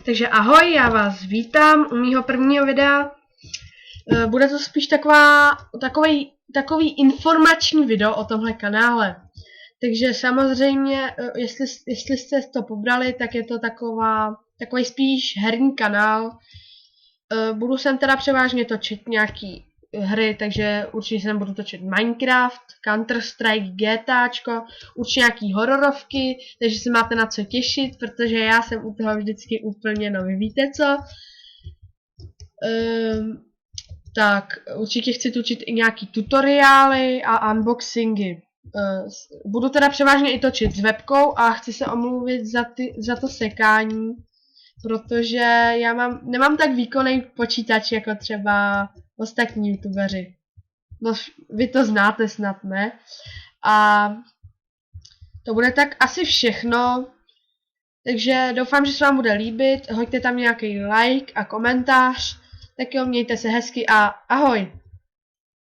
Takže ahoj, já vás vítám u mýho prvního videa. Bude to spíš takový informační video o tomhle kanále. Takže samozřejmě, jestli jste to pobrali, tak je to takový spíš herní kanál. Budu sem teda převážně točit nějaký hry, takže určitě sem budu točit Minecraft, Counter-Strike, GTAčko, určitě nějaký hororovky, takže se máte na co těšit, protože já jsem u toho vždycky úplně nový, víte co? Tak, určitě chci točit i nějaký tutoriály a unboxingy. Budu teda převážně i točit s webkou a chci se omluvit za to sekání, protože já nemám tak výkonný počítač jako třeba ostatní youtubeři. No, vy to znáte snad, ne? A to bude tak asi všechno. Takže doufám, že se vám bude líbit. Hoďte tam nějaký like a komentář. Tak jo, mějte se hezky a ahoj!